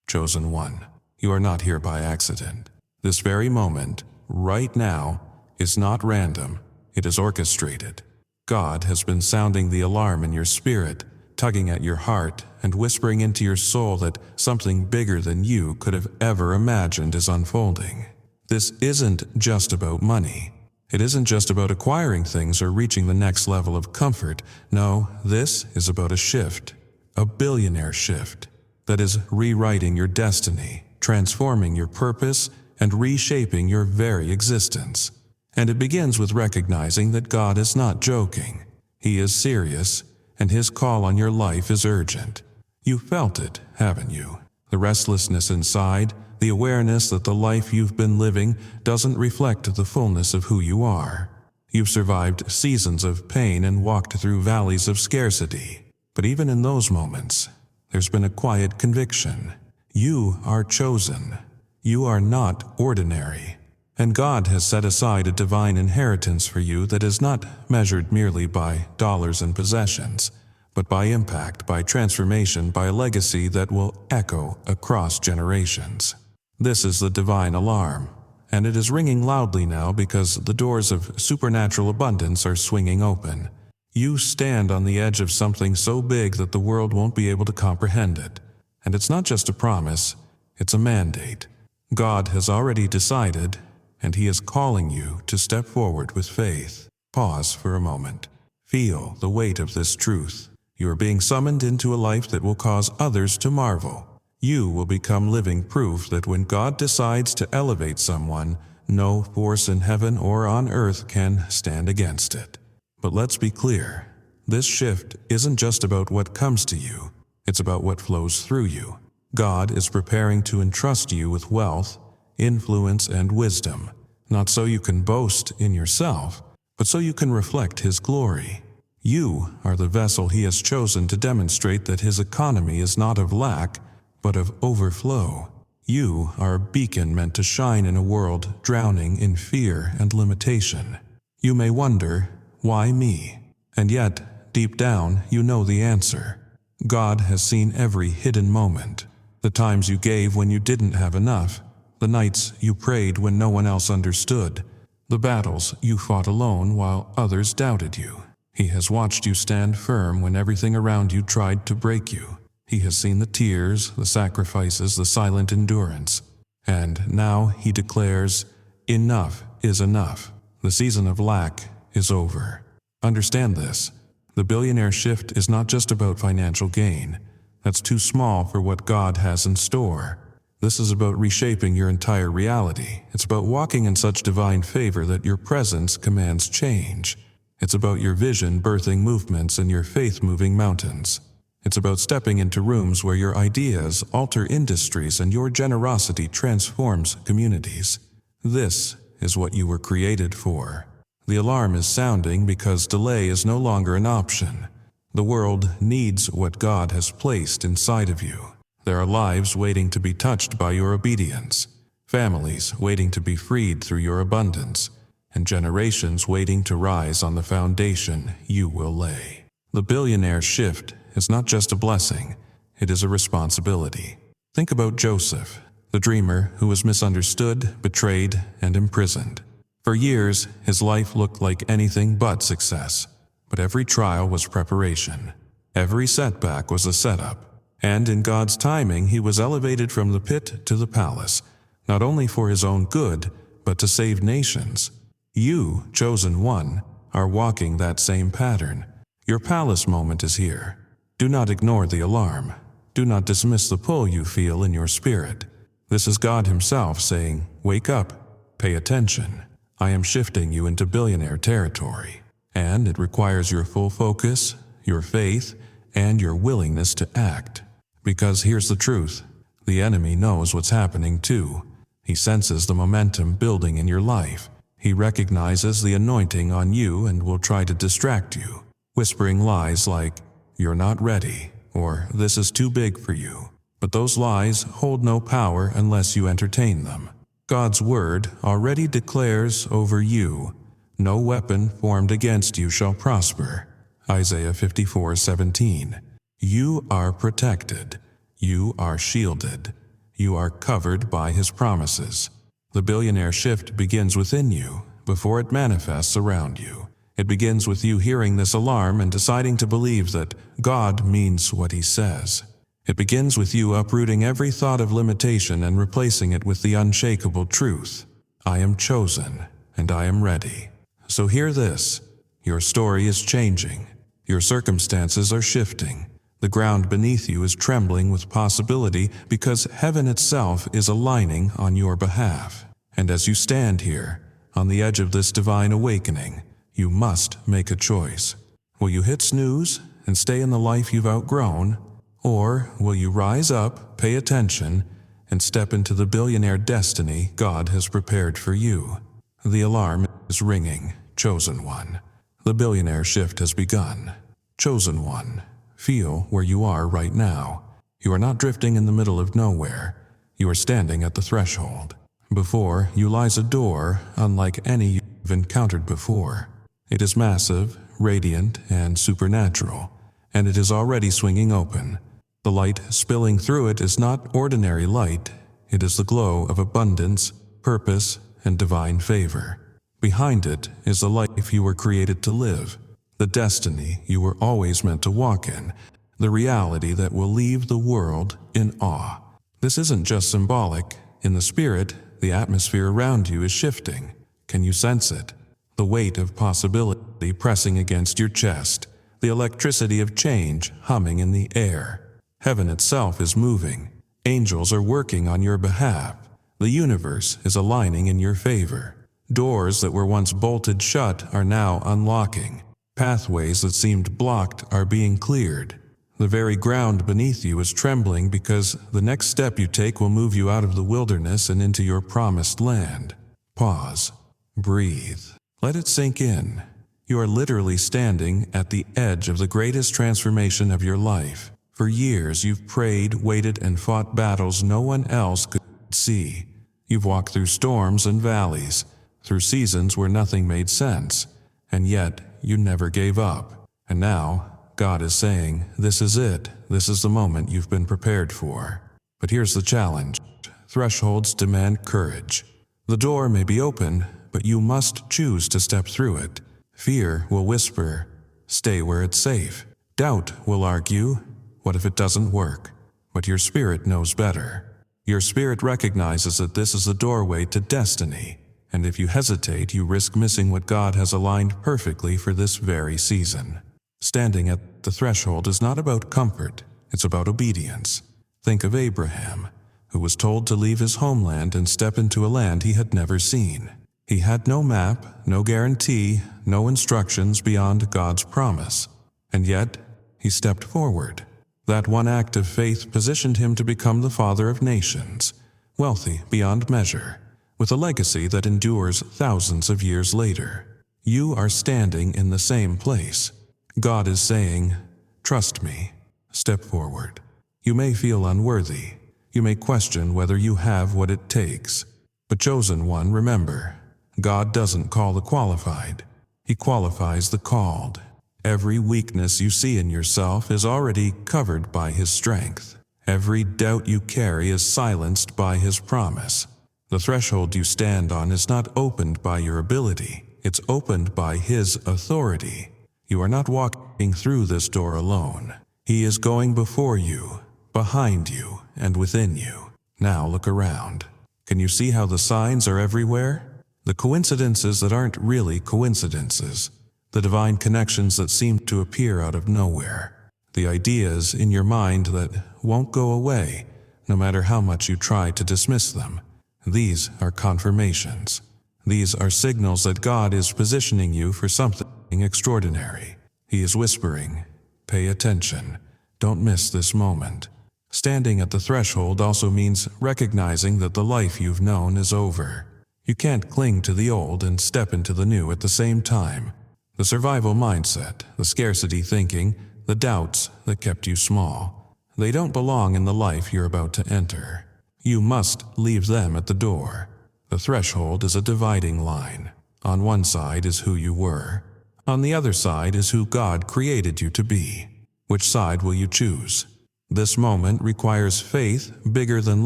Chosen one, you are not here by accident. This very moment, right now, is not random. It is orchestrated. God has been sounding the alarm in your spirit, tugging at your heart and whispering into your soul that something bigger than you could have ever imagined is unfolding. This isn't just about money. It isn't just about acquiring things or reaching the next level of comfort. No, this is about a shift, a billionaire shift, that is rewriting your destiny, transforming your purpose, and reshaping your very existence. And it begins with recognizing that God is not joking. He is serious, and His call on your life is urgent. You felt it, haven't you? The restlessness inside, the awareness that the life you've been living doesn't reflect the fullness of who you are. You've survived seasons of pain and walked through valleys of scarcity. But even in those moments, there's been a quiet conviction. You are chosen. You are not ordinary. And God has set aside a divine inheritance for you that is not measured merely by dollars and possessions, but by impact, by transformation, by a legacy that will echo across generations. This is the divine alarm, and it is ringing loudly now because the doors of supernatural abundance are swinging open. You stand on the edge of something so big that the world won't be able to comprehend it. And it's not just a promise, it's a mandate. God has already decided, and He is calling you to step forward with faith. Pause for a moment. Feel the weight of this truth. You are being summoned into a life that will cause others to marvel. You will become living proof that when God decides to elevate someone, no force in heaven or on earth can stand against it. But let's be clear, this shift isn't just about what comes to you, it's about what flows through you. God is preparing to entrust you with wealth, influence, and wisdom, not so you can boast in yourself, but so you can reflect His glory. You are the vessel He has chosen to demonstrate that His economy is not of lack, but of overflow. You are a beacon meant to shine in a world drowning in fear and limitation. You may wonder, why me? And yet, deep down, you know the answer. God has seen every hidden moment. The times you gave when you didn't have enough. The nights you prayed when no one else understood. The battles you fought alone while others doubted you. He has watched you stand firm when everything around you tried to break you. He has seen the tears, the sacrifices, the silent endurance. And now He declares, enough is enough. The season of lack is over. Understand this. The billionaire shift is not just about financial gain. That's too small for what God has in store. This is about reshaping your entire reality. It's about walking in such divine favor that your presence commands change. It's about your vision birthing movements and your faith moving mountains. It's about stepping into rooms where your ideas alter industries and your generosity transforms communities. This is what you were created for. The alarm is sounding because delay is no longer an option. The world needs what God has placed inside of you. There are lives waiting to be touched by your obedience, families waiting to be freed through your abundance, and generations waiting to rise on the foundation you will lay. The billionaire shift is not just a blessing, it is a responsibility. Think about Joseph, the dreamer who was misunderstood, betrayed, and imprisoned. For years, his life looked like anything but success, but every trial was preparation. Every setback was a setup, and in God's timing, he was elevated from the pit to the palace, not only for his own good, but to save nations. You, chosen one, are walking that same pattern. Your palace moment is here. Do not ignore the alarm. Do not dismiss the pull you feel in your spirit. This is God Himself saying, wake up, pay attention. I am shifting you into billionaire territory. And it requires your full focus, your faith, and your willingness to act. Because here's the truth. The enemy knows what's happening too. He senses the momentum building in your life. He recognizes the anointing on you and will try to distract you, whispering lies like, you're not ready, or this is too big for you. But those lies hold no power unless you entertain them. God's word already declares over you, no weapon formed against you shall prosper. Isaiah 54:17. You are protected. You are shielded. You are covered by His promises. The billionaire shift begins within you before it manifests around you. It begins with you hearing this alarm and deciding to believe that God means what He says. It begins with you uprooting every thought of limitation and replacing it with the unshakable truth. I am chosen, and I am ready. So hear this. Your story is changing. Your circumstances are shifting. The ground beneath you is trembling with possibility because heaven itself is aligning on your behalf. And as you stand here, on the edge of this divine awakening, you must make a choice. Will you hit snooze and stay in the life you've outgrown? Or will you rise up, pay attention, and step into the billionaire destiny God has prepared for you? The alarm is ringing, chosen one. The billionaire shift has begun. Chosen one, feel where you are right now. You are not drifting in the middle of nowhere. You are standing at the threshold. Before you lies a door unlike any you've encountered before. It is massive, radiant, and supernatural, and it is already swinging open. The light spilling through it is not ordinary light. It is the glow of abundance, purpose, and divine favor. Behind it is the life you were created to live, the destiny you were always meant to walk in, the reality that will leave the world in awe. This isn't just symbolic. In the spirit, the atmosphere around you is shifting. Can you sense it? The weight of possibility pressing against your chest, the electricity of change humming in the air. Heaven itself is moving. Angels are working on your behalf. The universe is aligning in your favor. Doors that were once bolted shut are now unlocking. Pathways that seemed blocked are being cleared. The very ground beneath you is trembling because the next step you take will move you out of the wilderness and into your promised land. Pause. Breathe. Let it sink in. You are literally standing at the edge of the greatest transformation of your life. For years, you've prayed, waited, and fought battles no one else could see. You've walked through storms and valleys, through seasons where nothing made sense, and yet you never gave up. And now, God is saying, this is it. This is the moment you've been prepared for. But here's the challenge. Thresholds demand courage. The door may be open, but you must choose to step through it. Fear will whisper, stay where it's safe. Doubt will argue, what if it doesn't work? But your spirit knows better. Your spirit recognizes that this is the doorway to destiny, and if you hesitate, you risk missing what God has aligned perfectly for this very season. Standing at the threshold is not about comfort, it's about obedience. Think of Abraham, who was told to leave his homeland and step into a land he had never seen. He had no map, no guarantee, no instructions beyond God's promise. And yet, he stepped forward. That one act of faith positioned him to become the father of nations, wealthy beyond measure, with a legacy that endures thousands of years later. You are standing in the same place. God is saying, trust me, step forward. You may feel unworthy. You may question whether you have what it takes. But chosen one, remember, God doesn't call the qualified. He qualifies the called. Every weakness you see in yourself is already covered by His strength. Every doubt you carry is silenced by His promise. The threshold you stand on is not opened by your ability. It's opened by His authority. You are not walking through this door alone. He is going before you, behind you, and within you. Now look around. Can you see how the signs are everywhere? The coincidences that aren't really coincidences. The divine connections that seem to appear out of nowhere. The ideas in your mind that won't go away, no matter how much you try to dismiss them. These are confirmations. These are signals that God is positioning you for something extraordinary. He is whispering, pay attention. Don't miss this moment. Standing at the threshold also means recognizing that the life you've known is over. You can't cling to the old and step into the new at the same time. The survival mindset, the scarcity thinking, the doubts that kept you small. They don't belong in the life you're about to enter. You must leave them at the door. The threshold is a dividing line. On one side is who you were. On the other side is who God created you to be. Which side will you choose? This moment requires faith bigger than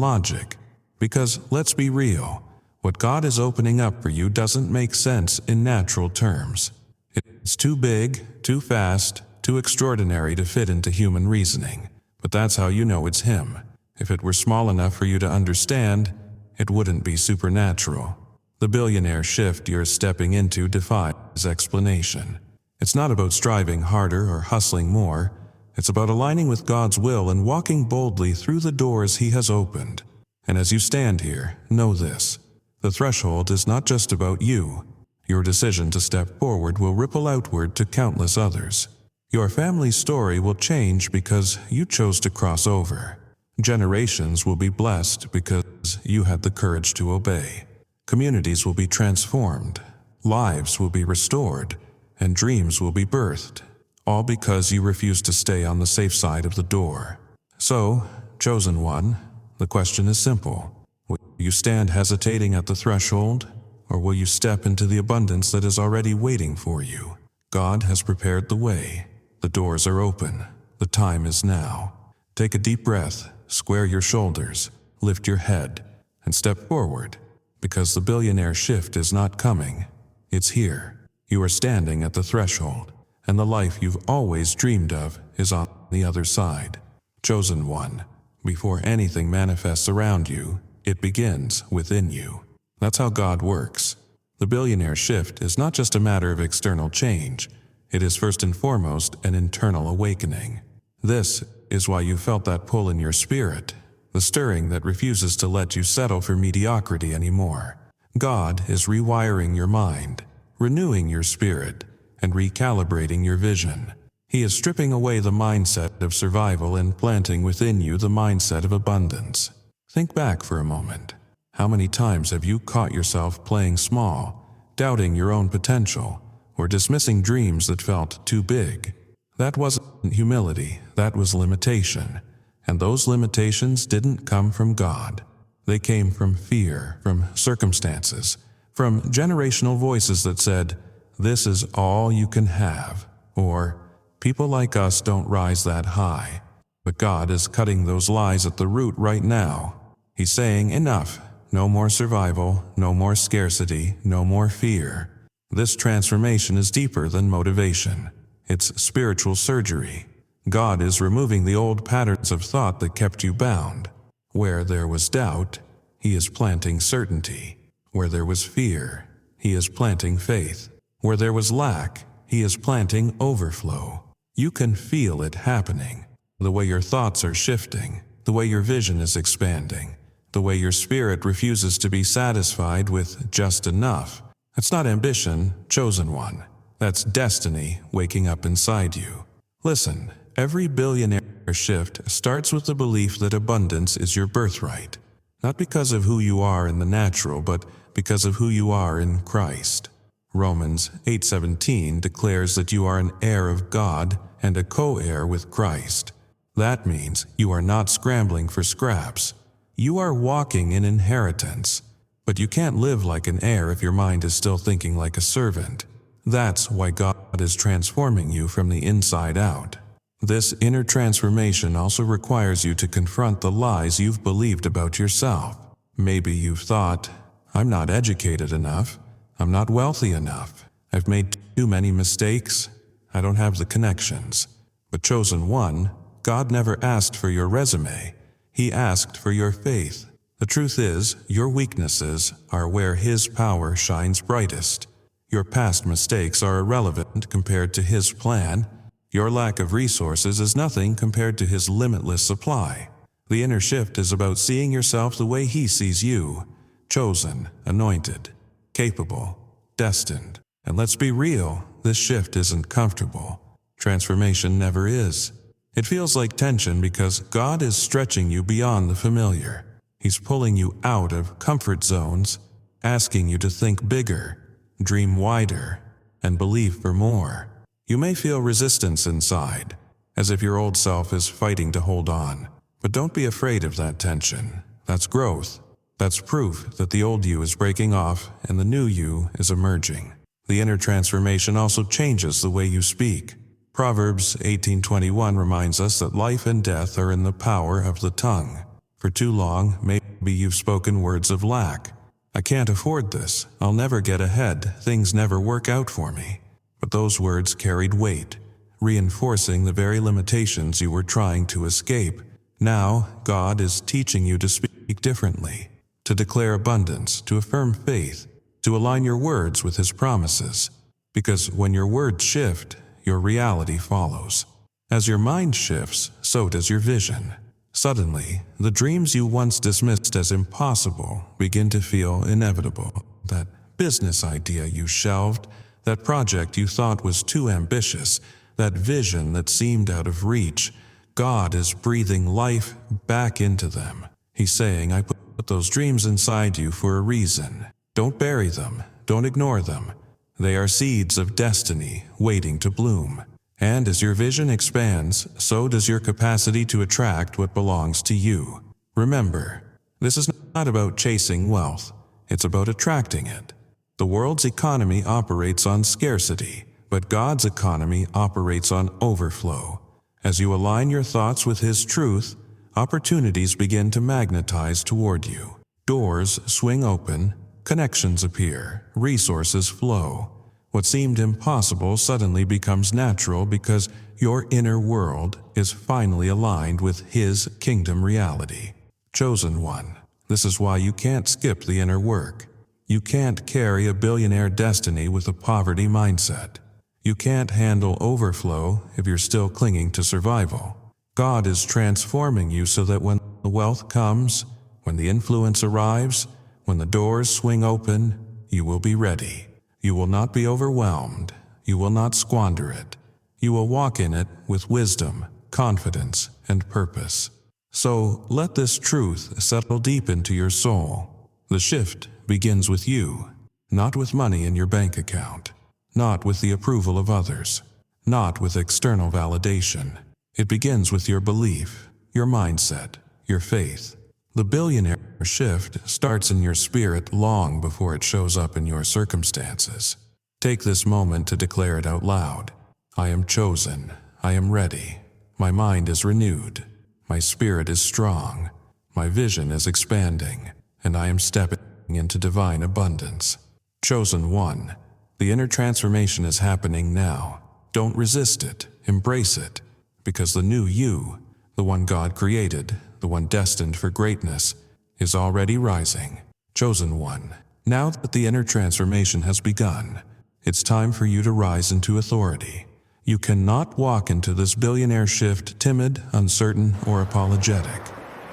logic, because let's be real, what God is opening up for you doesn't make sense in natural terms. It's too big, too fast, too extraordinary to fit into human reasoning. But that's how you know it's Him. If it were small enough for you to understand, it wouldn't be supernatural. The billionaire shift you're stepping into defies explanation. It's not about striving harder or hustling more. It's about aligning with God's will and walking boldly through the doors He has opened. And as you stand here, know this: the threshold is not just about you. Your decision to step forward will ripple outward to countless others. Your family's story will change because you chose to cross over. Generations will be blessed because you had the courage to obey. Communities will be transformed. Lives will be restored. And dreams will be birthed. All because you refused to stay on the safe side of the door. So, chosen one, the question is simple. Will you stand hesitating at the threshold, or will you step into the abundance that is already waiting for you? God has prepared the way. The doors are open. The time is now. Take a deep breath, square your shoulders, lift your head, and step forward, because the billionaire shift is not coming. It's here. You are standing at the threshold, and the life you've always dreamed of is on the other side. Chosen one, before anything manifests around you, it begins within you. That's how God works. The billionaire shift is not just a matter of external change. It is first and foremost an internal awakening. This is why you felt that pull in your spirit, the stirring that refuses to let you settle for mediocrity anymore. God is rewiring your mind, renewing your spirit, and recalibrating your vision. He is stripping away the mindset of survival and planting within you the mindset of abundance. Think back for a moment. How many times have you caught yourself playing small, doubting your own potential, or dismissing dreams that felt too big? That wasn't humility, that was limitation. And those limitations didn't come from God. They came from fear, from circumstances, from generational voices that said, "This is all you can have," or "People like us don't rise that high." But God is cutting those lies at the root right now. He's saying, enough. No more survival, no more scarcity, no more fear. This transformation is deeper than motivation. It's spiritual surgery. God is removing the old patterns of thought that kept you bound. Where there was doubt, He is planting certainty. Where there was fear, He is planting faith. Where there was lack, He is planting overflow. You can feel it happening. The way your thoughts are shifting, the way your vision is expanding, the way your spirit refuses to be satisfied with just enough. That's not ambition, chosen one. That's destiny waking up inside you. Listen, every billionaire shift starts with the belief that abundance is your birthright. Not because of who you are in the natural, but because of who you are in Christ. Romans 8:17 declares that you are an heir of God and a co-heir with Christ. That means you are not scrambling for scraps. You are walking in inheritance. But you can't live like an heir if your mind is still thinking like a servant. That's why God is transforming you from the inside out. This inner transformation also requires you to confront the lies you've believed about yourself. Maybe you've thought, "I'm not educated enough. I'm not wealthy enough. I've made too many mistakes. I don't have the connections." But chosen one, God never asked for your resume. He asked for your faith. The truth is, your weaknesses are where His power shines brightest. Your past mistakes are irrelevant compared to His plan. Your lack of resources is nothing compared to His limitless supply. The inner shift is about seeing yourself the way He sees you: chosen, anointed, capable, destined. And let's be real, this shift isn't comfortable. Transformation never is. It feels like tension because God is stretching you beyond the familiar. He's pulling you out of comfort zones, asking you to think bigger, dream wider, and believe for more. You may feel resistance inside, as if your old self is fighting to hold on. But don't be afraid of that tension. That's growth. That's proof that the old you is breaking off and the new you is emerging. The inner transformation also changes the way you speak. Proverbs 18:21 reminds us that life and death are in the power of the tongue. For too long, maybe you've spoken words of lack. I can't afford this. I'll never get ahead. Things never work out for me. But those words carried weight, reinforcing the very limitations you were trying to escape. Now, God is teaching you to speak differently, to declare abundance, to affirm faith, to align your words with His promises. Because when your words shift, your reality follows. As your mind shifts, so does your vision. Suddenly, the dreams you once dismissed as impossible begin to feel inevitable. That business idea you shelved, that project you thought was too ambitious, that vision that seemed out of reach, God is breathing life back into them. He's saying, I put those dreams inside you for a reason. Don't bury them. Don't ignore them. They are seeds of destiny waiting to bloom. And as your vision expands, so does your capacity to attract what belongs to you. Remember, this is not about chasing wealth. It's about attracting it. The world's economy operates on scarcity, but God's economy operates on overflow. As you align your thoughts with His truth, opportunities begin to magnetize toward you. Doors swing open, connections appear, resources flow. What seemed impossible suddenly becomes natural because your inner world is finally aligned with His kingdom reality. Chosen one, this is why you can't skip the inner work. You can't carry a billionaire destiny with a poverty mindset. You can't handle overflow if you're still clinging to survival. God is transforming you so that when the wealth comes, when the influence arrives, when the doors swing open, you will be ready. You will not be overwhelmed. You will not squander it. You will walk in it with wisdom, confidence, and purpose. So let this truth settle deep into your soul. The shift begins with you, not with money in your bank account, not with the approval of others, not with external validation. It begins with your belief, your mindset, your faith. The billionaire shift starts in your spirit long before it shows up in your circumstances. Take this moment to declare it out loud. I am chosen. I am ready. My mind is renewed. My spirit is strong. My vision is expanding, and I am stepping into divine abundance. Chosen one, the inner transformation is happening now. Don't resist it. Embrace it, because the new you, the one God created, the one destined for greatness, is already rising. Chosen one, now that the inner transformation has begun, it's time for you to rise into authority. You cannot walk into this billionaire shift timid, uncertain, or apologetic.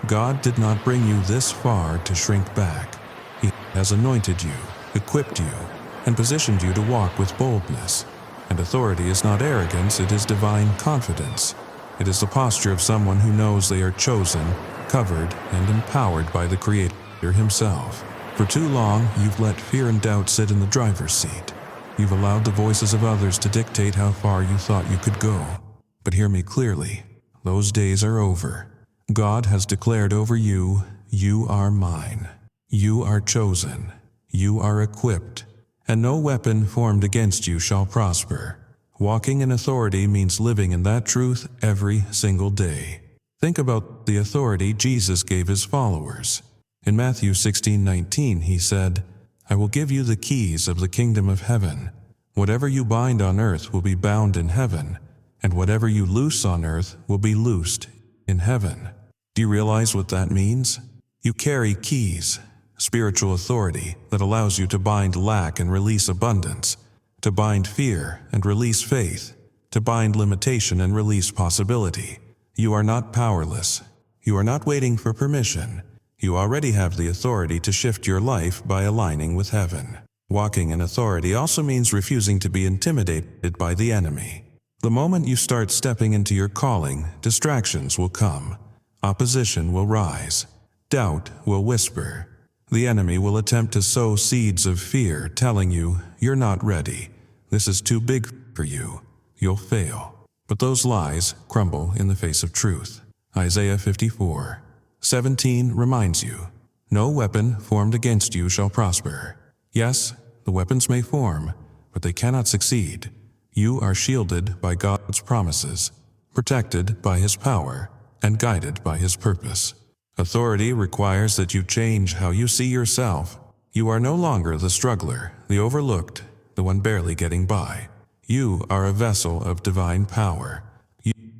God did not bring you this far to shrink back. He has anointed you, equipped you, and positioned you to walk with boldness. And authority is not arrogance, it is divine confidence. It is the posture of someone who knows they are chosen, covered, and empowered by the Creator Himself. For too long, you've let fear and doubt sit in the driver's seat. You've allowed the voices of others to dictate how far you thought you could go. But hear me clearly, those days are over. God has declared over you, you are mine. You are chosen. You are equipped. And no weapon formed against you shall prosper. Walking in authority means living in that truth every single day. Think about the authority Jesus gave His followers. In Matthew 16:19, He said, I will give you the keys of the kingdom of heaven. Whatever you bind on earth will be bound in heaven, and whatever you loose on earth will be loosed in heaven. Do you realize what that means? You carry keys, spiritual authority that allows you to bind lack and release abundance, to bind fear and release faith, to bind limitation and release possibility. You are not powerless. You are not waiting for permission. You already have the authority to shift your life by aligning with heaven. Walking in authority also means refusing to be intimidated by the enemy. The moment you start stepping into your calling, distractions will come. Opposition will rise. Doubt will whisper. The enemy will attempt to sow seeds of fear, telling you, you're not ready. This is too big for you. You'll fail. But those lies crumble in the face of truth. Isaiah 54:17 reminds you, no weapon formed against you shall prosper. Yes, the weapons may form, but they cannot succeed. You are shielded by God's promises, protected by His power, and guided by His purpose. Authority requires that you change how you see yourself. You are no longer the struggler, the overlooked, the one barely getting by. You are a vessel of divine power.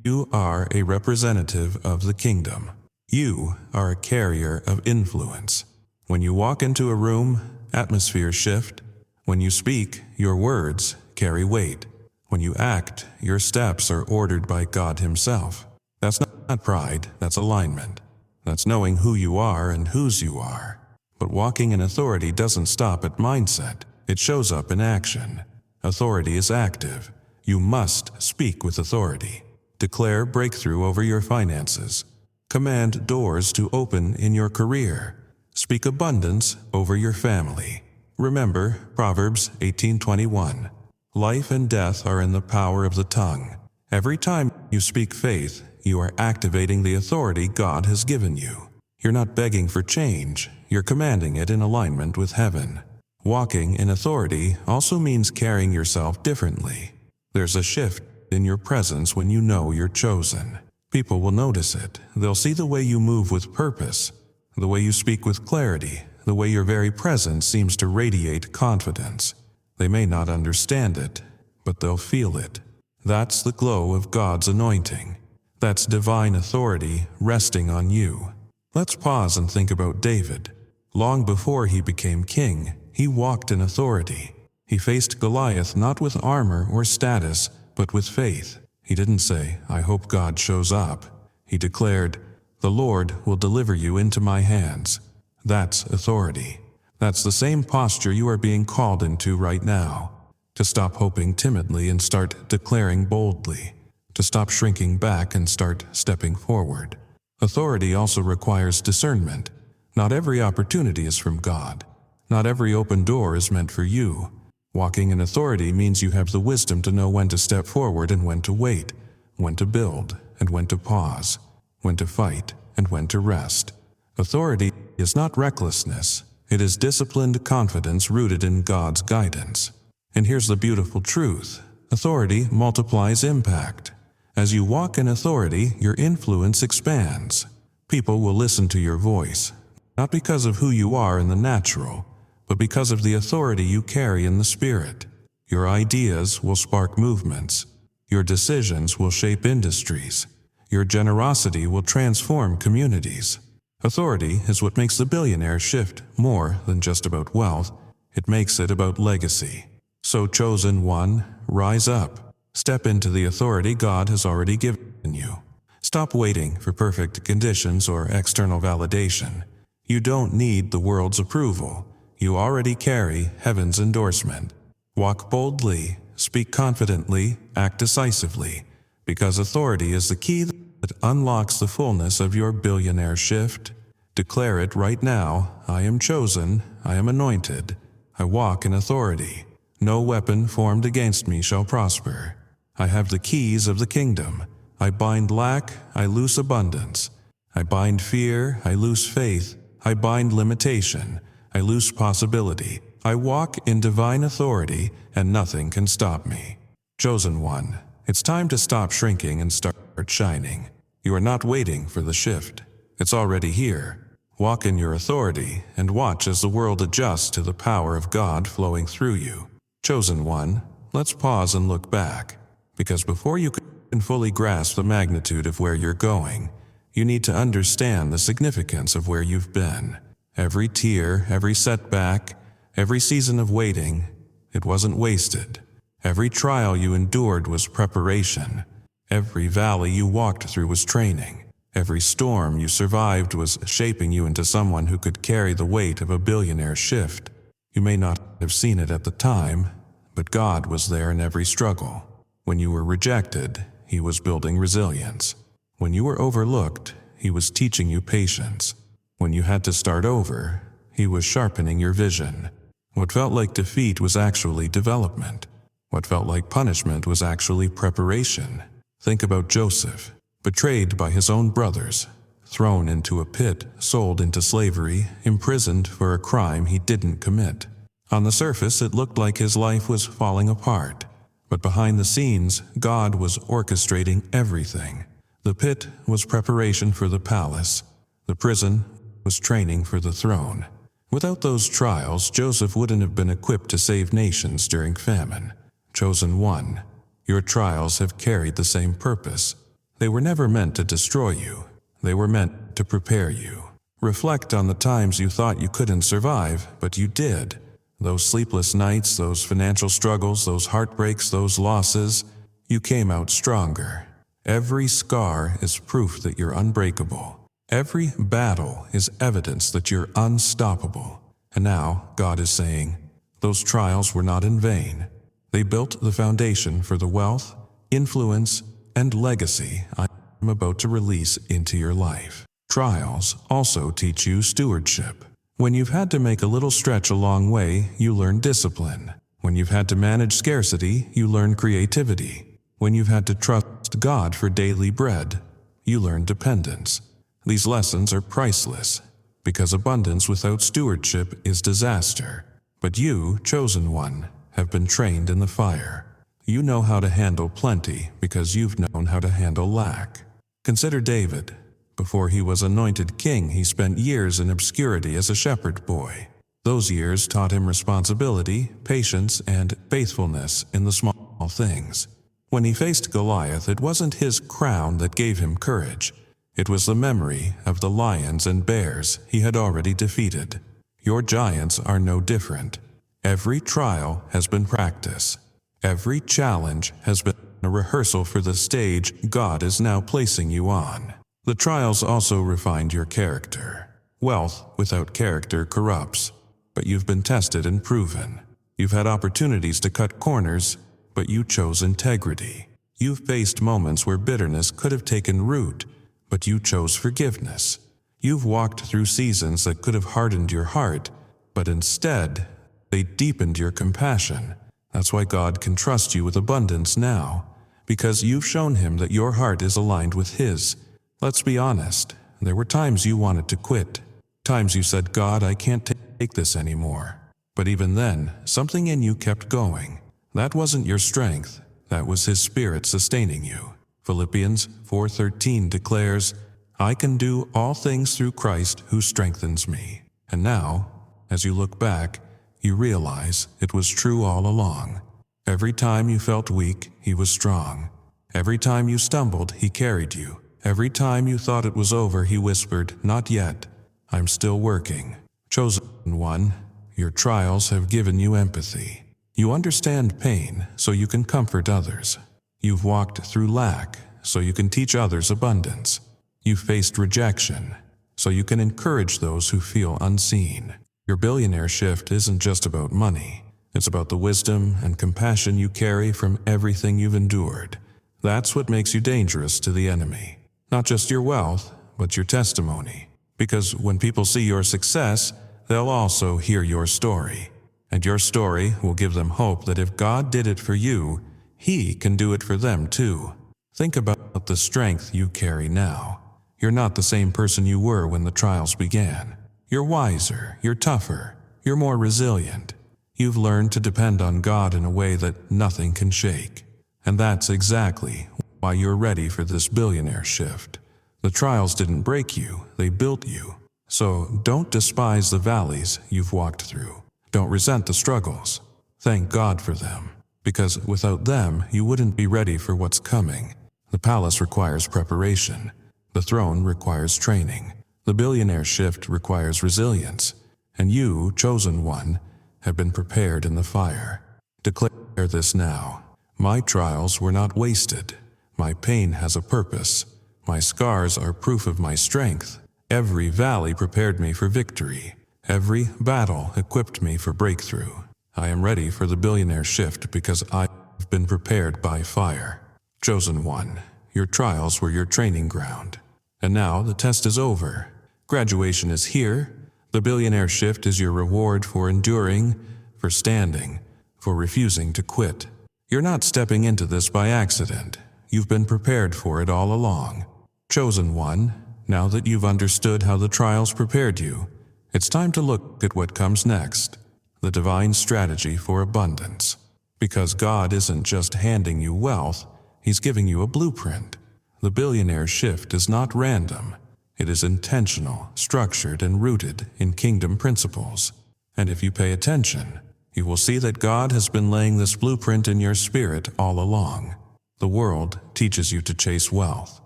You are a representative of the kingdom. You are a carrier of influence. When you walk into a room, atmospheres shift. When you speak, your words carry weight. When you act, your steps are ordered by God Himself. That's not pride, that's alignment. That's knowing who you are and whose you are. But walking in authority doesn't stop at mindset. It shows up in action. Authority is active. You must speak with authority. Declare breakthrough over your finances. Command doors to open in your career. Speak abundance over your family. Remember Proverbs 18:21. Life and death are in the power of the tongue. Every time you speak faith, you are activating the authority God has given you. You're not begging for change, you're commanding it in alignment with heaven. Walking in authority also means carrying yourself differently. There's a shift in your presence when you know you're chosen. People will notice it. They'll see the way you move with purpose, the way you speak with clarity, the way your very presence seems to radiate confidence. They may not understand it, but they'll feel it. That's the glow of God's anointing. That's divine authority resting on you. Let's pause and think about David. Long before he became king, he walked in authority. He faced Goliath not with armor or status, but with faith. He didn't say, "I hope God shows up." He declared, "The Lord will deliver you into my hands." That's authority. That's the same posture you are being called into right now. To stop hoping timidly and start declaring boldly. To stop shrinking back and start stepping forward. Authority also requires discernment. Not every opportunity is from God. Not every open door is meant for you. Walking in authority means you have the wisdom to know when to step forward and when to wait, when to build and when to pause, when to fight and when to rest. Authority is not recklessness. It is disciplined confidence rooted in God's guidance. And here's the beautiful truth. Authority multiplies impact. As you walk in authority, your influence expands. People will listen to your voice, not because of who you are in the natural, but because of the authority you carry in the Spirit. Your ideas will spark movements. Your decisions will shape industries. Your generosity will transform communities. Authority is what makes the billionaire shift more than just about wealth. It makes it about legacy. So, chosen one, rise up. Step into the authority God has already given you. Stop waiting for perfect conditions or external validation. You don't need the world's approval. You already carry heaven's endorsement. Walk boldly, speak confidently, act decisively, because authority is the key that unlocks the fullness of your billionaire shift. Declare it right now. I am chosen, I am anointed, I walk in authority. No weapon formed against me shall prosper. I have the keys of the kingdom. I bind lack, I loose abundance. I bind fear, I loose faith. I bind limitation, I loose possibility. I walk in divine authority, and nothing can stop me. Chosen one, it's time to stop shrinking and start shining. You are not waiting for the shift. It's already here. Walk in your authority, and watch as the world adjusts to the power of God flowing through you. Chosen one, let's pause and look back. Because before you can fully grasp the magnitude of where you're going, you need to understand the significance of where you've been. Every tear, every setback, every season of waiting, it wasn't wasted. Every trial you endured was preparation. Every valley you walked through was training. Every storm you survived was shaping you into someone who could carry the weight of a billionaire shift. You may not have seen it at the time, but God was there in every struggle. When you were rejected, He was building resilience. When you were overlooked, He was teaching you patience. When you had to start over, He was sharpening your vision. What felt like defeat was actually development. What felt like punishment was actually preparation. Think about Joseph, betrayed by his own brothers, thrown into a pit, sold into slavery, imprisoned for a crime he didn't commit. On the surface, it looked like his life was falling apart. But behind the scenes, God was orchestrating everything. The pit was preparation for the palace. The prison was training for the throne. Without those trials, Joseph wouldn't have been equipped to save nations during famine. Chosen one, your trials have carried the same purpose. They were never meant to destroy you. They were meant to prepare you. Reflect on the times you thought you couldn't survive, but you did. Those sleepless nights, those financial struggles, those heartbreaks, those losses, you came out stronger. Every scar is proof that you're unbreakable. Every battle is evidence that you're unstoppable. And now, God is saying, those trials were not in vain. They built the foundation for the wealth, influence, and legacy I'm about to release into your life. Trials also teach you stewardship. When you've had to make a little stretch a long way, you learn discipline. When you've had to manage scarcity, you learn creativity. When you've had to trust God for daily bread, you learn dependence. These lessons are priceless, because abundance without stewardship is disaster. But you, chosen one, have been trained in the fire. You know how to handle plenty because you've known how to handle lack. Consider David. Before he was anointed king, he spent years in obscurity as a shepherd boy. Those years taught him responsibility, patience, and faithfulness in the small things. When he faced Goliath, it wasn't his crown that gave him courage. It was the memory of the lions and bears he had already defeated. Your giants are no different. Every trial has been practice. Every challenge has been a rehearsal for the stage God is now placing you on. The trials also refined your character. Wealth without character corrupts, but you've been tested and proven. You've had opportunities to cut corners, but you chose integrity. You've faced moments where bitterness could have taken root, but you chose forgiveness. You've walked through seasons that could have hardened your heart, but instead, they deepened your compassion. That's why God can trust you with abundance now, because you've shown him that your heart is aligned with his. Let's be honest, there were times you wanted to quit. Times you said, God, I can't take this anymore. But even then, something in you kept going. That wasn't your strength. That was his Spirit sustaining you. Philippians 4:13 declares, I can do all things through Christ who strengthens me. And now, as you look back, you realize it was true all along. Every time you felt weak, he was strong. Every time you stumbled, he carried you. Every time you thought it was over, he whispered, not yet. I'm still working. Chosen one, your trials have given you empathy. You understand pain, so you can comfort others. You've walked through lack, so you can teach others abundance. You've faced rejection, so you can encourage those who feel unseen. Your billionaire shift isn't just about money. It's about the wisdom and compassion you carry from everything you've endured. That's what makes you dangerous to the enemy. Not just your wealth, but your testimony. Because when people see your success, they'll also hear your story. And your story will give them hope that if God did it for you, he can do it for them too. Think about the strength you carry now. You're not the same person you were when the trials began. You're wiser, you're tougher, you're more resilient. You've learned to depend on God in a way that nothing can shake. And that's exactly why you're ready for this billionaire shift. The trials didn't break you, they built you. So don't despise the valleys you've walked through. Don't resent the struggles. Thank God for them, because without them, you wouldn't be ready for what's coming. The palace requires preparation. The throne requires training. The billionaire shift requires resilience. And you, chosen one, have been prepared in the fire. Declare this now. My trials were not wasted. My pain has a purpose. My scars are proof of my strength. Every valley prepared me for victory. Every battle equipped me for breakthrough. I am ready for the billionaire shift because I've been prepared by fire. Chosen one, your trials were your training ground. And now the test is over. Graduation is here. The billionaire shift is your reward for enduring, for standing, for refusing to quit. You're not stepping into this by accident. You've been prepared for it all along. Chosen one, now that you've understood how the trials prepared you, it's time to look at what comes next, the divine strategy for abundance. Because God isn't just handing you wealth, He's giving you a blueprint. The billionaire shift is not random. It is intentional, structured, and rooted in kingdom principles. And if you pay attention, you will see that God has been laying this blueprint in your spirit all along. The world teaches you to chase wealth,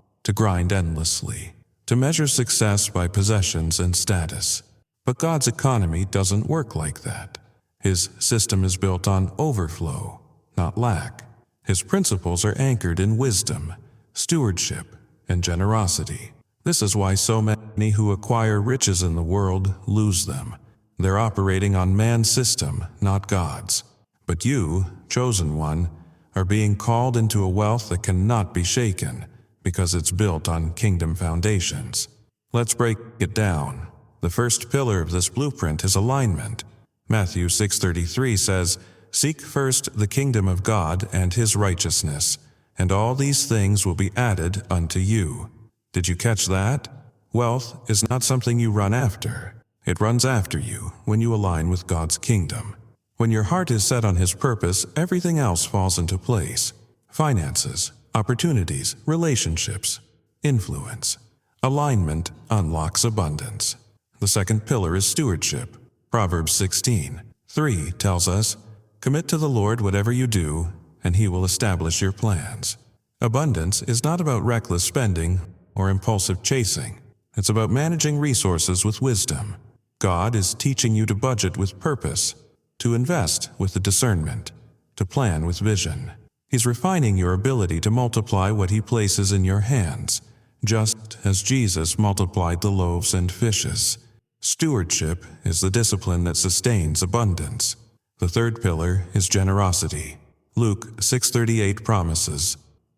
to grind endlessly, to measure success by possessions and status. But God's economy doesn't work like that. His system is built on overflow, not lack. His principles are anchored in wisdom, stewardship, and generosity. This is why so many who acquire riches in the world lose them. They're operating on man's system, not God's. But you, chosen one, are being called into a wealth that cannot be shaken because it's built on kingdom foundations. Let's break it down. The first pillar of this blueprint is alignment. Matthew 6:33 says, "Seek first the kingdom of God and His righteousness, and all these things will be added unto you." Did you catch that? Wealth is not something you run after. It runs after you when you align with God's kingdom. When your heart is set on His purpose, everything else falls into place. Finances, opportunities, relationships, influence. Alignment unlocks abundance. The second pillar is stewardship. Proverbs 16:3 tells us, "Commit to the Lord whatever you do, and He will establish your plans." Abundance is not about reckless spending or impulsive chasing. It's about managing resources with wisdom. God is teaching you to budget with purpose, to invest with the discernment, to plan with vision. He's refining your ability to multiply what He places in your hands, just as Jesus multiplied the loaves and fishes. Stewardship is the discipline that sustains abundance. The third pillar is generosity. Luke 6:38 promises,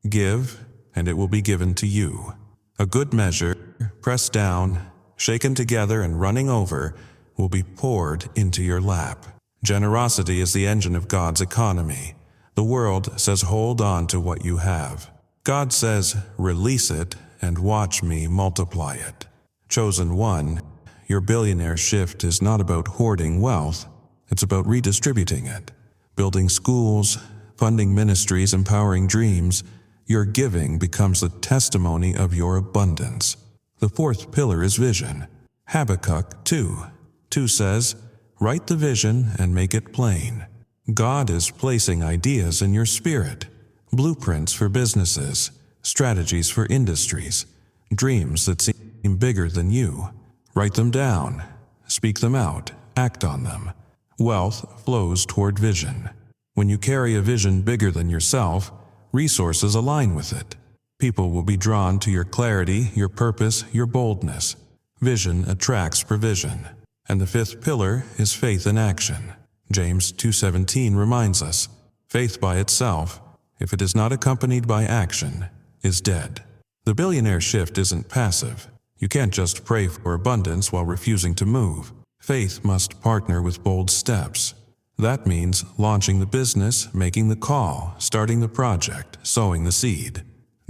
"Give, and it will be given to you. A good measure, pressed down, shaken together, and running over, will be poured into your lap." Generosity is the engine of God's economy. The world says hold on to what you have. God says release it and watch me multiply it. Chosen one, your billionaire shift is not about hoarding wealth. It's about redistributing it, building schools, funding ministries, empowering dreams. Your giving becomes the testimony of your abundance. The fourth pillar is vision. Habakkuk 2:2 says, "Write the vision and make it plain." God is placing ideas in your spirit, blueprints for businesses, strategies for industries, dreams that seem bigger than you. Write them down, speak them out, act on them. Wealth flows toward vision. When you carry a vision bigger than yourself, resources align with it. People will be drawn to your clarity, your purpose, your boldness. Vision attracts provision. And the fifth pillar is faith in action. James 2:17 reminds us, "Faith by itself, if it is not accompanied by action, is dead." The billionaire shift isn't passive. You can't just pray for abundance while refusing to move. Faith must partner with bold steps. That means launching the business, making the call, starting the project, sowing the seed.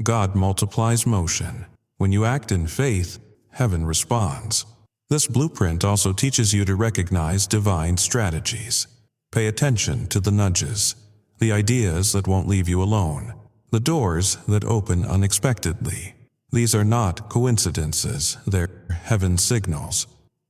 God multiplies motion. When you act in faith, heaven responds. This blueprint also teaches you to recognize divine strategies. Pay attention to the nudges, the ideas that won't leave you alone, the doors that open unexpectedly. These are not coincidences, they're heaven's signals.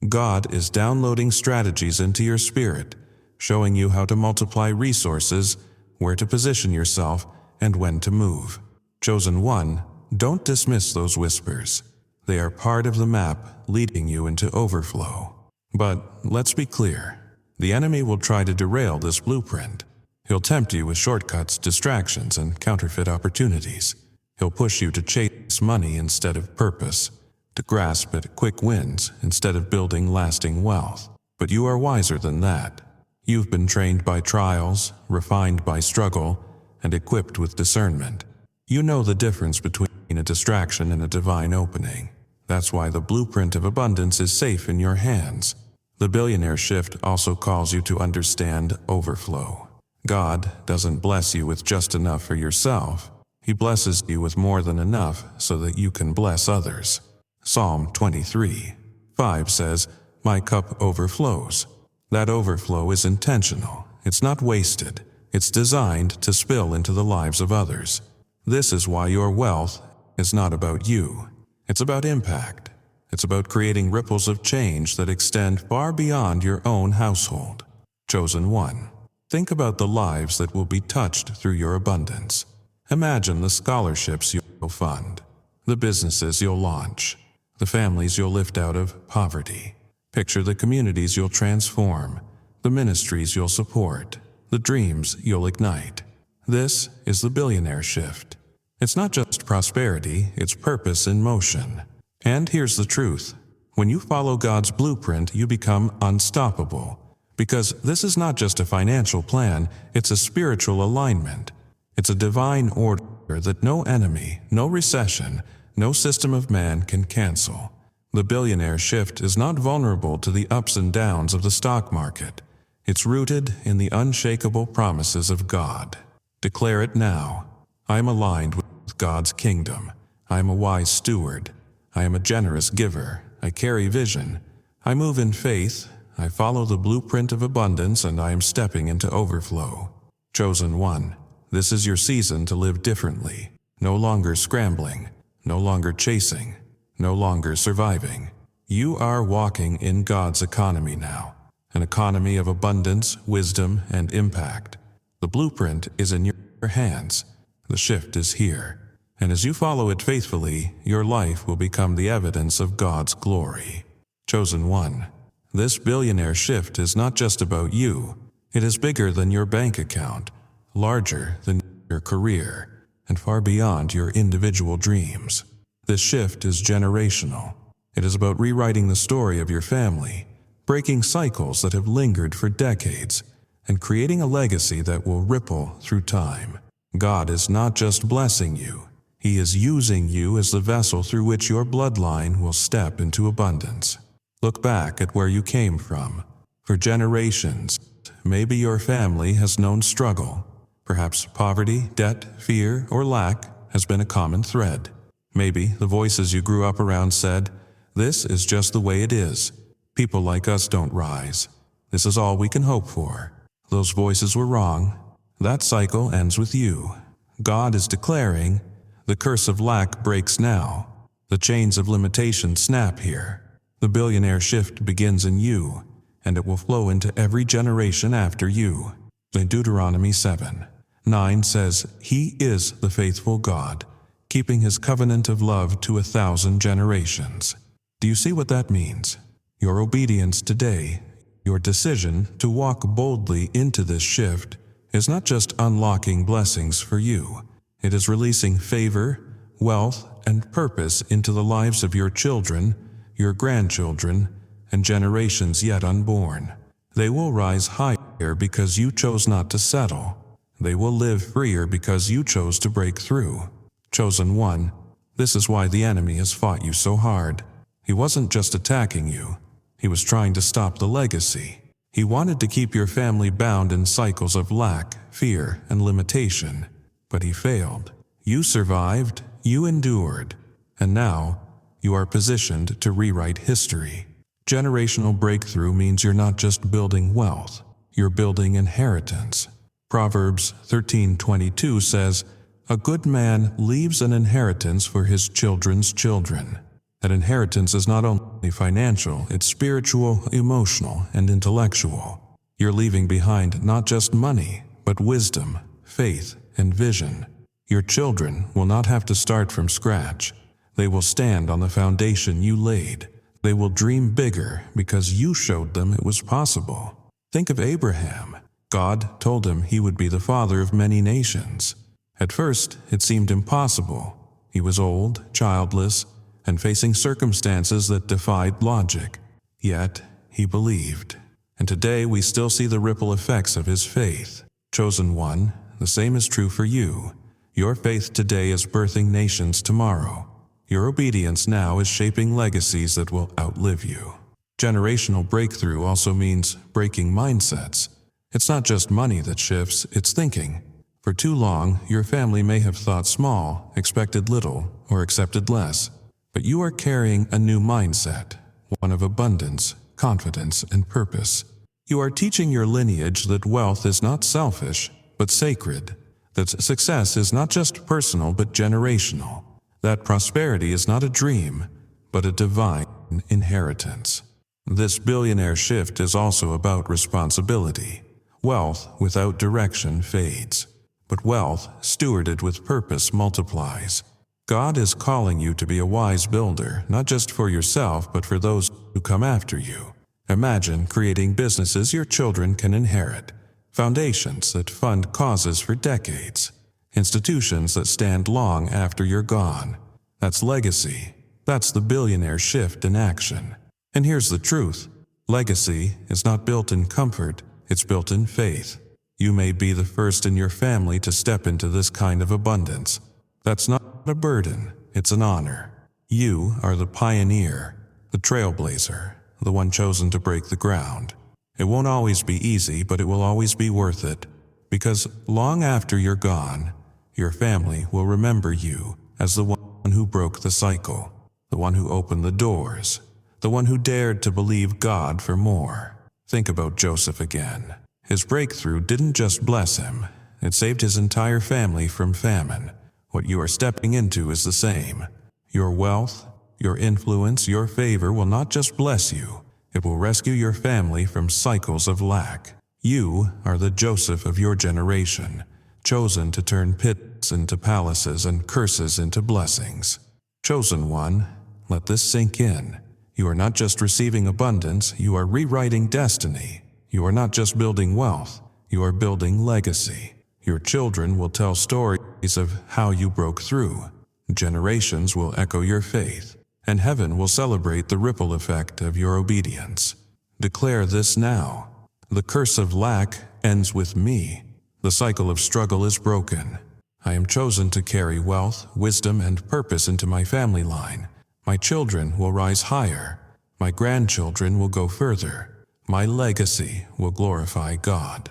God is downloading strategies into your spirit, showing you how to multiply resources, where to position yourself, and when to move. Chosen one, don't dismiss those whispers. They are part of the map leading you into overflow. But let's be clear, the enemy will try to derail this blueprint. He'll tempt you with shortcuts, distractions, and counterfeit opportunities. He'll push you to chase money instead of purpose, to grasp at quick wins instead of building lasting wealth. But you are wiser than that. You've been trained by trials, refined by struggle, and equipped with discernment. You know the difference between a distraction and a divine opening. That's why the blueprint of abundance is safe in your hands. The billionaire shift also calls you to understand overflow. God doesn't bless you with just enough for yourself. He blesses you with more than enough so that you can bless others. Psalm 23:5 says, "My cup overflows." That overflow is intentional. It's not wasted. It's designed to spill into the lives of others. This is why your wealth is not about you. It's about impact. It's about creating ripples of change that extend far beyond your own household. Chosen one. Think about the lives that will be touched through your abundance. Imagine the scholarships you'll fund, the businesses you'll launch, the families you'll lift out of poverty. Picture the communities you'll transform, the ministries you'll support, the dreams you'll ignite. This is the billionaire shift. It's not just prosperity, it's purpose in motion. And here's the truth. When you follow God's blueprint, you become unstoppable. Because this is not just a financial plan, it's a spiritual alignment. It's a divine order that no enemy, no recession, no system of man can cancel. The billionaire shift is not vulnerable to the ups and downs of the stock market. It's rooted in the unshakable promises of God. Declare it now. I am aligned with God's kingdom. I am a wise steward. I am a generous giver. I carry vision. I move in faith. I follow the blueprint of abundance, and I am stepping into overflow. Chosen one. This is your season to live differently. No longer scrambling. No longer chasing. No longer surviving. You are walking in God's economy now. An economy of abundance, wisdom, and impact. The blueprint is in your hands. The shift is here. And as you follow it faithfully, your life will become the evidence of God's glory. Chosen one. This billionaire shift is not just about you. It is bigger than your bank account, larger than your career, and far beyond your individual dreams. This shift is generational. It is about rewriting the story of your family, breaking cycles that have lingered for decades, and creating a legacy that will ripple through time. God is not just blessing you. He is using you as the vessel through which your bloodline will step into abundance. Look back at where you came from. For generations, maybe your family has known struggle. Perhaps poverty, debt, fear, or lack has been a common thread. Maybe the voices you grew up around said, "This is just the way it is. People like us don't rise. This is all we can hope for." Those voices were wrong. That cycle ends with you. God is declaring, the curse of lack breaks now. The chains of limitation snap here. The billionaire shift begins in you, and it will flow into every generation after you. In Deuteronomy 7:9 says, "He is the faithful God, keeping his covenant of love to 1,000 generations." Do you see what that means? Your obedience today, your decision to walk boldly into this shift, is not just unlocking blessings for you. It is releasing favor, wealth, and purpose into the lives of your children, your grandchildren, and generations yet unborn. They will rise higher because you chose not to settle. They will live freer because you chose to break through. Chosen one, this is why the enemy has fought you so hard. He wasn't just attacking you. He was trying to stop the legacy. He wanted to keep your family bound in cycles of lack, fear, and limitation. But he failed. You survived, you endured, and now you are positioned to rewrite history. Generational breakthrough means you're not just building wealth, you're building inheritance. Proverbs 13:22 says, "A good man leaves an inheritance for his children's children." That inheritance is not only financial, it's spiritual, emotional, and intellectual. You're leaving behind not just money, but wisdom, faith, and vision. Your children will not have to start from scratch. They will stand on the foundation you laid. They will dream bigger because you showed them it was possible. Think of Abraham. God told him he would be the father of many nations. At first, it seemed impossible. He was old, childless, and facing circumstances that defied logic. Yet, he believed. And today we still see the ripple effects of his faith. Chosen one, the same is true for you. Your faith today is birthing nations tomorrow. Your obedience now is shaping legacies that will outlive you. Generational breakthrough also means breaking mindsets. It's not just money that shifts, it's thinking. For too long, your family may have thought small, expected little, or accepted less. But you are carrying a new mindset, one of abundance, confidence, and purpose. You are teaching your lineage that wealth is not selfish, but sacred. That success is not just personal but generational. That prosperity is not a dream, but a divine inheritance. This billionaire shift is also about responsibility. Wealth without direction fades, but wealth stewarded with purpose multiplies. God is calling you to be a wise builder, not just for yourself, but for those who come after you. Imagine creating businesses your children can inherit, foundations that fund causes for decades, institutions that stand long after you're gone. That's legacy. That's the billionaire shift in action. And here's the truth. Legacy is not built in comfort, it's built in faith. You may be the first in your family to step into this kind of abundance. That's not a burden, it's an honor. You are the pioneer, the trailblazer, the one chosen to break the ground. It won't always be easy, but it will always be worth it. Because long after you're gone, your family will remember you as the one who broke the cycle, the one who opened the doors, the one who dared to believe God for more. Think about Joseph again. His breakthrough didn't just bless him, it saved his entire family from famine. What you are stepping into is the same. Your wealth, your influence, your favor will not just bless you, it will rescue your family from cycles of lack. You are the Joseph of your generation, chosen to turn pits into palaces and curses into blessings. Chosen one, let this sink in. You are not just receiving abundance, you are rewriting destiny. You are not just building wealth, you are building legacy. Your children will tell stories of how you broke through. Generations will echo your faith, and heaven will celebrate the ripple effect of your obedience. Declare this now. The curse of lack ends with me. The cycle of struggle is broken. I am chosen to carry wealth, wisdom, and purpose into my family line. My children will rise higher. My grandchildren will go further. My legacy will glorify God.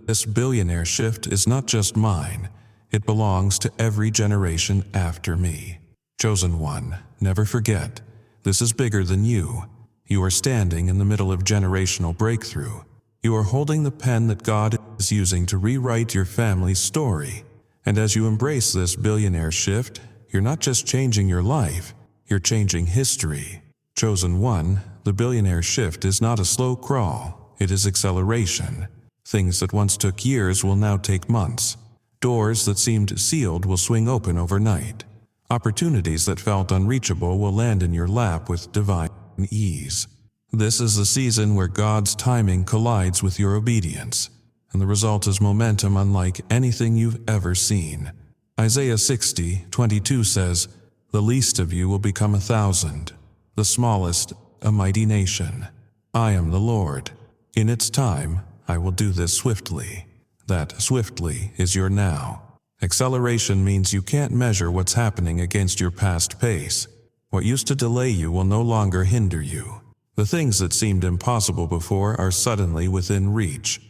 This billionaire shift is not just mine. It belongs to every generation after me. Chosen one, never forget, this is bigger than you. You are standing in the middle of generational breakthrough. You are holding the pen that God is using to rewrite your family's story. And as you embrace this billionaire shift, you're not just changing your life, you're changing history. Chosen one, the billionaire shift is not a slow crawl, it is acceleration. Things that once took years will now take months. Doors that seemed sealed will swing open overnight. Opportunities that felt unreachable will land in your lap with divine ease. This is the season where God's timing collides with your obedience, and the result is momentum unlike anything you've ever seen. Isaiah 60:22 says, "The least of you will become 1,000, the smallest a mighty nation. I am the Lord. In its time, I will do this swiftly." That swiftly is your now. Acceleration means you can't measure what's happening against your past pace. What used to delay you will no longer hinder you. The things that seemed impossible before are suddenly within reach.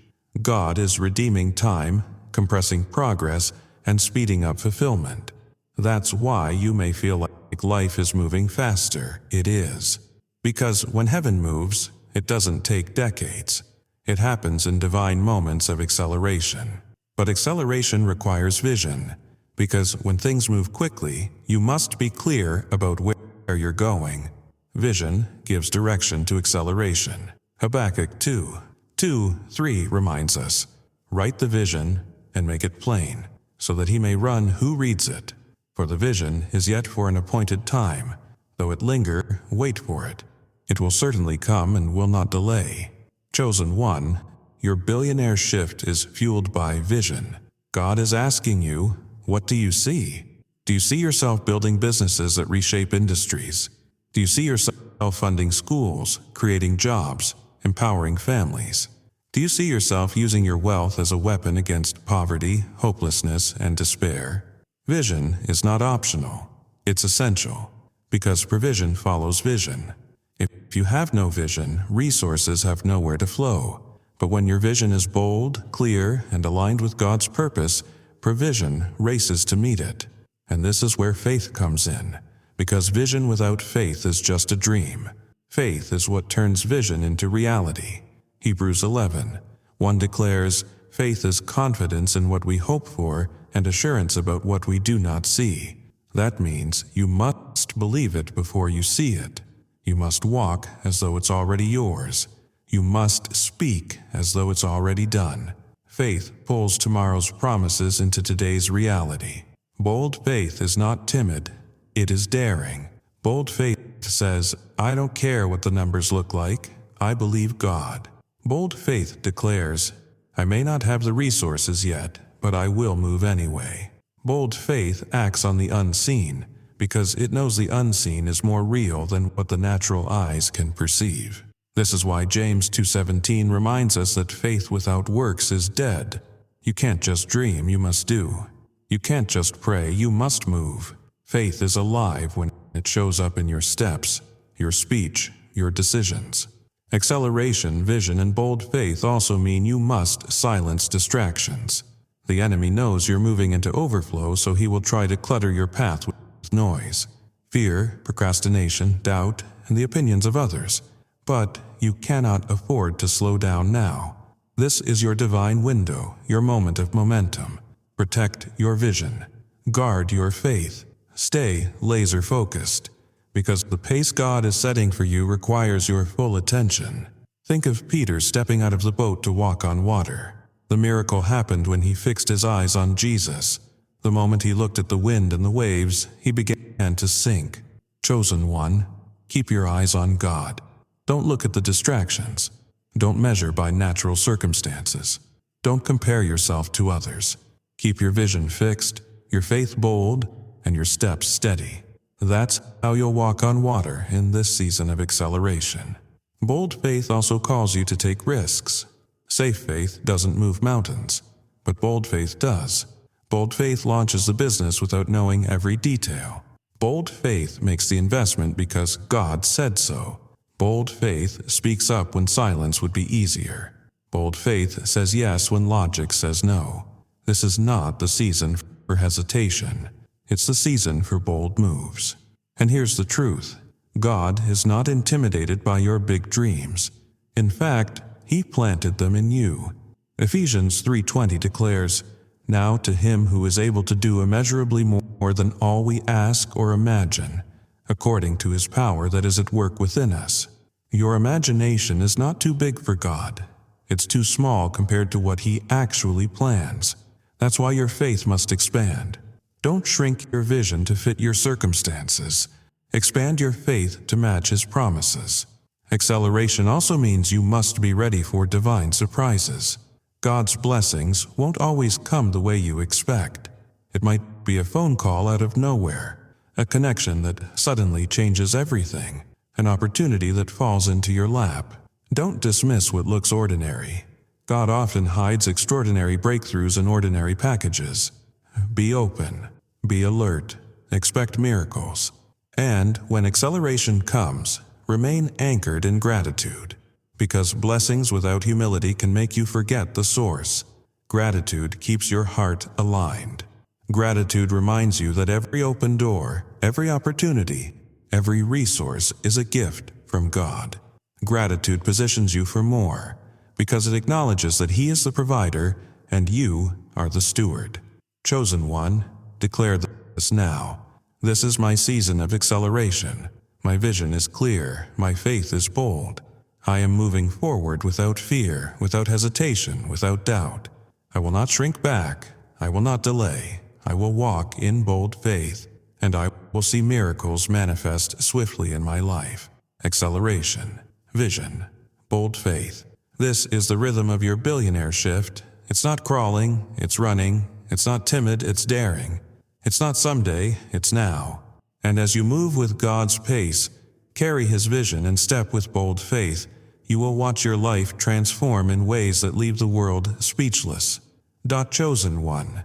God is redeeming time, compressing progress, and speeding up fulfillment. That's why you may feel like life is moving faster. It is. Because when heaven moves, it doesn't take decades. It happens in divine moments of acceleration. But acceleration requires vision, because when things move quickly, you must be clear about where you're going. Vision gives direction to acceleration. Habakkuk 2:3 reminds us, "Write the vision and make it plain, so that he may run who reads it. For the vision is yet for an appointed time. Though it linger, wait for it. It will certainly come and will not delay." Chosen one, your billionaire shift is fueled by vision. God is asking you, what do you see? Do you see yourself building businesses that reshape industries? Do you see yourself funding schools, creating jobs, empowering families? Do you see yourself using your wealth as a weapon against poverty, hopelessness, and despair? Vision is not optional. It's essential, because provision follows vision. If you have no vision, resources have nowhere to flow. But when your vision is bold, clear, and aligned with God's purpose, provision races to meet it. And this is where faith comes in, because vision without faith is just a dream. Faith is what turns vision into reality. Hebrews 11:1 declares, Faith is confidence in what we hope for and assurance about what we do not see. That means you must believe it before you see it. You must walk as though it's already yours. You must speak as though it's already done. Faith pulls tomorrow's promises into today's reality. Bold faith is not timid, it is daring. Bold faith says, I don't care what the numbers look like, I believe God. Bold faith declares, I may not have the resources yet, but I will move anyway. Bold faith acts on the unseen, because it knows the unseen is more real than what the natural eyes can perceive. This is why James 2:17 reminds us that faith without works is dead. You can't just dream, you must do. You can't just pray, you must move. Faith is alive when it shows up in your steps, your speech, your decisions. Acceleration, vision, and bold faith also mean you must silence distractions. The enemy knows you're moving into overflow, so he will try to clutter your path with noise, fear, procrastination, doubt, and the opinions of others. But you cannot afford to slow down now. This is your divine window, your moment of momentum. Protect your vision. Guard your faith. Stay laser-focused, because the pace God is setting for you requires your full attention. Think of Peter stepping out of the boat to walk on water. The miracle happened when he fixed his eyes on Jesus. The moment he looked at the wind and the waves, he began to sink. Chosen one, keep your eyes on God. Don't look at the distractions. Don't measure by natural circumstances. Don't compare yourself to others. Keep your vision fixed, your faith bold, and your steps steady. That's how you'll walk on water in this season of acceleration. Bold faith also calls you to take risks. Safe faith doesn't move mountains, but bold faith does. Bold faith launches the business without knowing every detail. Bold faith makes the investment because God said so. Bold faith speaks up when silence would be easier. Bold faith says yes when logic says no. This is not the season for hesitation. It's the season for bold moves. And here's the truth. God is not intimidated by your big dreams. In fact, He planted them in you. Ephesians 3:20 declares, Now to Him who is able to do immeasurably more than all we ask or imagine, according to His power that is at work within us. Your imagination is not too big for God. It's too small compared to what He actually plans. That's why your faith must expand. Don't shrink your vision to fit your circumstances. Expand your faith to match His promises. Acceleration also means you must be ready for divine surprises. God's blessings won't always come the way you expect. It might be a phone call out of nowhere, a connection that suddenly changes everything, an opportunity that falls into your lap. Don't dismiss what looks ordinary. God often hides extraordinary breakthroughs in ordinary packages. Be open, be alert, expect miracles. And when acceleration comes, remain anchored in gratitude, because blessings without humility can make you forget the source. Gratitude keeps your heart aligned. Gratitude reminds you that every open door, every opportunity, every resource is a gift from God. Gratitude positions you for more, because it acknowledges that He is the provider and you are the steward. Chosen one, declare this now. This is my season of acceleration. My vision is clear, my faith is bold. I am moving forward without fear, without hesitation, without doubt. I will not shrink back, I will not delay. I will walk in bold faith, and I will see miracles manifest swiftly in my life. Acceleration, vision, bold faith. This is the rhythm of your billionaire shift. It's not crawling, it's running. It's not timid, it's daring. It's not someday, it's now. And as you move with God's pace, carry His vision and step with bold faith, you will watch your life transform in ways that leave the world speechless. Chosen one,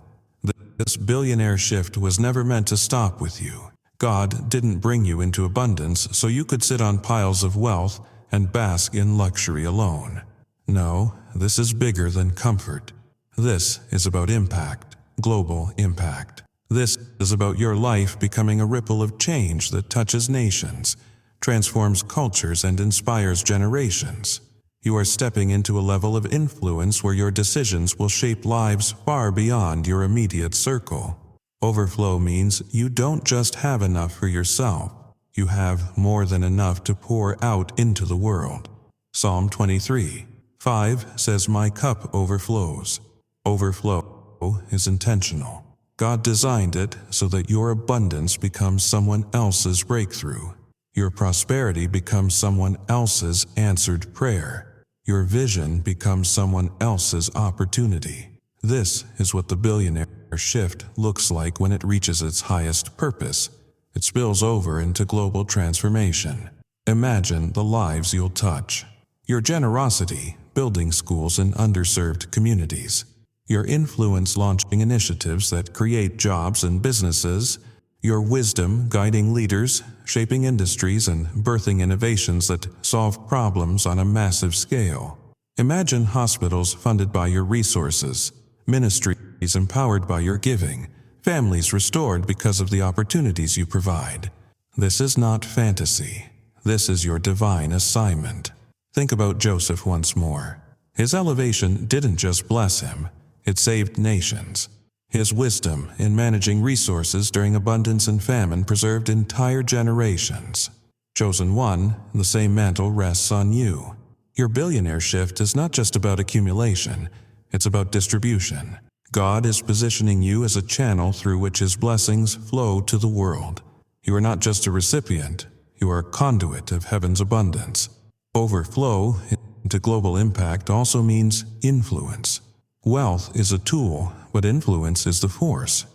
this billionaire shift was never meant to stop with you. God didn't bring you into abundance so you could sit on piles of wealth and bask in luxury alone. No, this is bigger than comfort. This is about impact, global impact. This is about your life becoming a ripple of change that touches nations, transforms cultures, and inspires generations. You are stepping into a level of influence where your decisions will shape lives far beyond your immediate circle. Overflow means you don't just have enough for yourself, you have more than enough to pour out into the world. Psalm 23:5 says, "My cup overflows." Overflow is intentional. God designed it so that your abundance becomes someone else's breakthrough. Your prosperity becomes someone else's answered prayer. Your vision becomes someone else's opportunity. This is what the billionaire shift looks like when it reaches its highest purpose. It spills over into global transformation. Imagine the lives you'll touch. Your generosity, building schools in underserved communities. Your influence launching initiatives that create jobs and businesses. Your wisdom guiding leaders, shaping industries, and birthing innovations that solve problems on a massive scale. Imagine hospitals funded by your resources, ministries empowered by your giving, families restored because of the opportunities you provide. This is not fantasy. This is your divine assignment. Think about Joseph once more. His elevation didn't just bless him, it saved nations. His wisdom in managing resources during abundance and famine preserved entire generations. Chosen one, the same mantle rests on you. Your billionaire shift is not just about accumulation, it's about distribution. God is positioning you as a channel through which His blessings flow to the world. You are not just a recipient, you are a conduit of heaven's abundance. Overflow into global impact also means influence. Wealth is a tool, but influence is the force.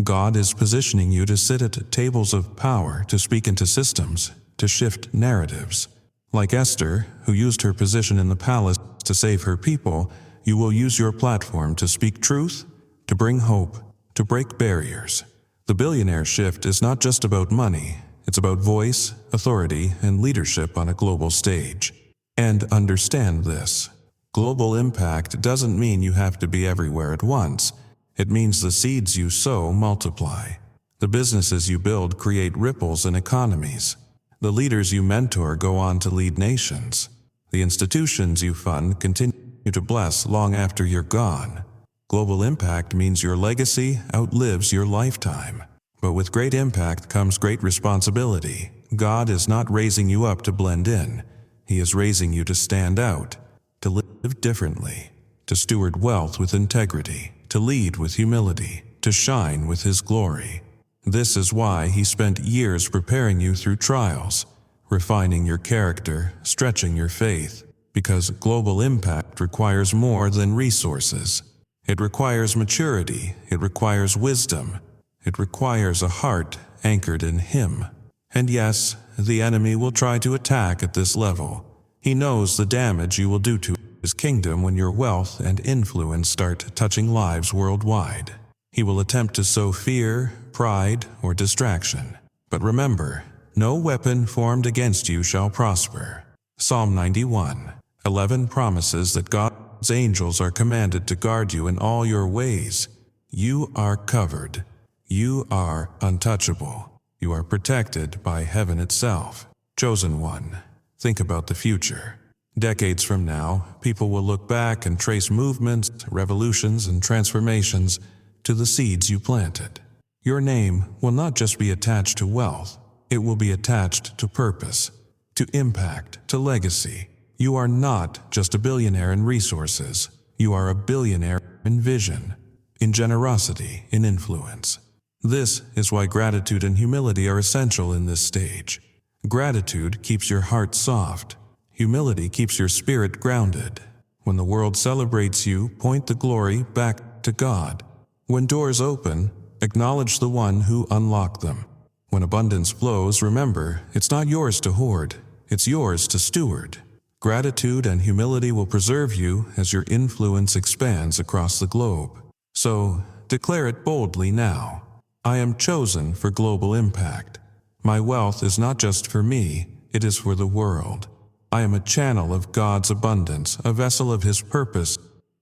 God is positioning you to sit at tables of power, to speak into systems, to shift narratives. Like Esther, who used her position in the palace to save her people, you will use your platform to speak truth, to bring hope, to break barriers. The billionaire shift is not just about money, it's about voice, authority, and leadership on a global stage. And understand this. Global impact doesn't mean you have to be everywhere at once. It means the seeds you sow multiply. The businesses you build create ripples in economies. The leaders you mentor go on to lead nations. The institutions you fund continue to bless long after you're gone. Global impact means your legacy outlives your lifetime. But with great impact comes great responsibility. God is not raising you up to blend in. He is raising you to stand out, to live differently, to steward wealth with integrity, to lead with humility, to shine with His glory. This is why He spent years preparing you through trials, refining your character, stretching your faith, because global impact requires more than resources. It requires maturity, it requires wisdom, it requires a heart anchored in Him. And yes, the enemy will try to attack at this level. He knows the damage you will do to His kingdom when your wealth and influence start touching lives worldwide. He will attempt to sow fear, pride, or distraction. But remember, no weapon formed against you shall prosper. Psalm 91:11 promises that God's angels are commanded to guard you in all your ways. You are covered. You are untouchable. You are protected by heaven itself. Chosen one. Think about the future. Decades from now, people will look back and trace movements, revolutions, and transformations to the seeds you planted. Your name will not just be attached to wealth, it will be attached to purpose, to impact, to legacy. You are not just a billionaire in resources. You are a billionaire in vision, in generosity, in influence. This is why gratitude and humility are essential in this stage. Gratitude keeps your heart soft. Humility keeps your spirit grounded. When the world celebrates you, point the glory back to God. When doors open, acknowledge the one who unlocked them. When abundance flows, remember, it's not yours to hoard, it's yours to steward. Gratitude and humility will preserve you as your influence expands across the globe. So, declare it boldly now. I am chosen for global impact. My wealth is not just for me, it is for the world. I am a channel of God's abundance, a vessel of His purpose,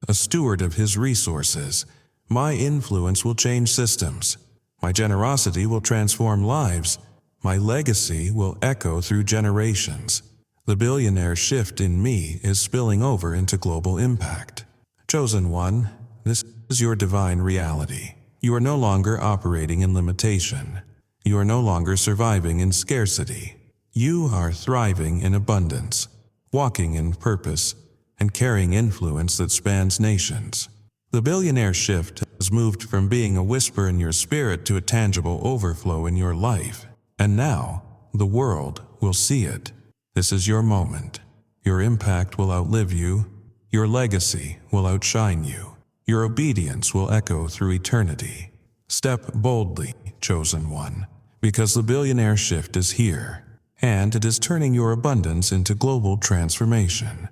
a steward of His resources. My influence will change systems. My generosity will transform lives. My legacy will echo through generations. The billionaire shift in me is spilling over into global impact. Chosen one, this is your divine reality. You are no longer operating in limitation. You are no longer surviving in scarcity. You are thriving in abundance, walking in purpose, and carrying influence that spans nations. The billionaire shift has moved from being a whisper in your spirit to a tangible overflow in your life. And now, the world will see it. This is your moment. Your impact will outlive you. Your legacy will outshine you. Your obedience will echo through eternity. Step boldly, chosen one, because the billionaire shift is here, and it is turning your abundance into global transformation.